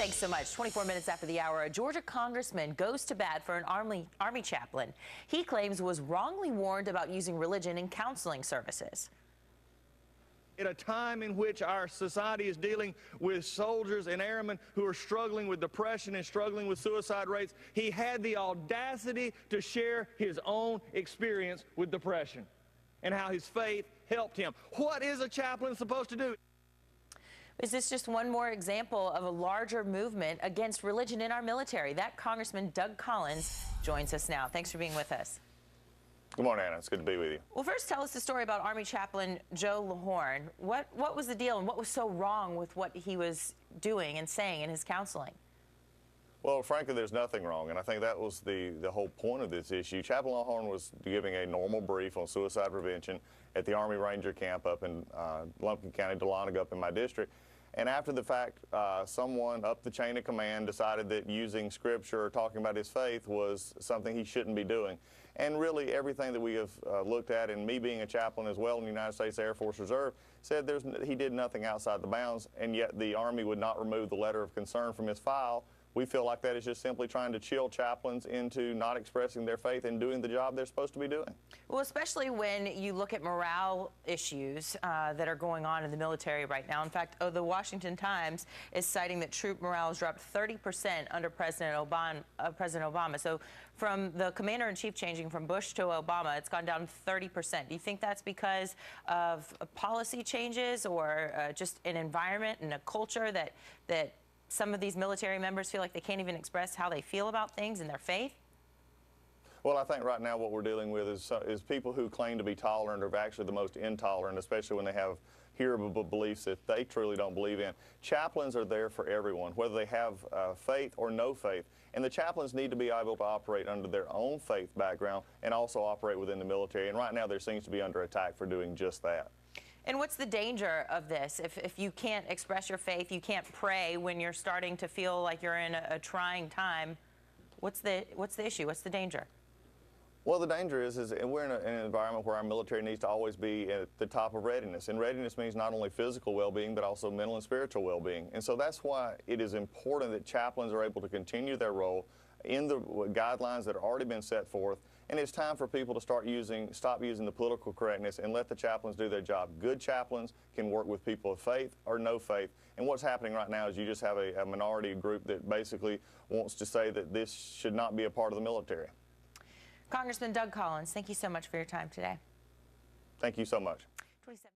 Thanks so much. 24 minutes after the hour, a Georgia congressman goes to bat for an Army chaplain he claims was wrongly warned about using religion in counseling services. At a time in which our society is dealing with soldiers and airmen who are struggling with depression and struggling with suicide rates, he had the audacity to share his own experience with depression and how his faith helped him. What is a chaplain supposed to do? Is this just one more example of a larger movement against religion in our military? That Congressman Doug Collins joins us now. Thanks for being with us. Good morning, Anna. It's good to be with you. Well, first tell us the story about Army Chaplain Joe Lahorn. What was the deal and what was so wrong with what he was doing and saying in his counseling? Well, frankly, there's nothing wrong, and I think that was the whole point of this issue. Chaplain Lahorn was giving a normal brief on suicide prevention at the Army Ranger camp up in Lumpkin County, Dahlonega, up in my district. And after the fact, someone up the chain of command decided that using scripture or talking about his faith was something he shouldn't be doing. And really everything that we have looked at, and me being a chaplain as well in the United States Air Force Reserve, said he did nothing outside the bounds, and yet the Army would not remove the letter of concern from his file. We feel like that is just simply trying to chill chaplains into not expressing their faith and doing the job they're supposed to be doing. Well, especially when you look at morale issues that are going on in the military right now. In fact, the Washington Times is citing that troop morale has dropped 30% under President Obama. So from the commander-in-chief changing from Bush to Obama, it's gone down 30%. Do you think that's because of policy changes or just an environment and a culture that some of these military members feel like they can't even express how they feel about things and their faith? Well, I think right now what we're dealing with is people who claim to be tolerant are actually the most intolerant, especially when they have hearable beliefs that they truly don't believe in. Chaplains are there for everyone, whether they have faith or no faith. And the chaplains need to be able to operate under their own faith background and also operate within the military. And right now there seems to be under attack for doing just that. And what's the danger of this? If you can't express your faith, you can't pray when you're starting to feel like you're in a trying time, what's the issue? What's the danger? Well, the danger is we're in an environment where our military needs to always be at the top of readiness. And readiness means not only physical well-being, but also mental and spiritual well-being. And so that's why it is important that chaplains are able to continue their role in the guidelines that have already been set forth. And it's time for people to stop using the political correctness and let the chaplains do their job. Good chaplains can work with people of faith or no faith. And what's happening right now is you just have a minority group that basically wants to say that this should not be a part of the military. Congressman Doug Collins, thank you so much for your time today. Thank you so much.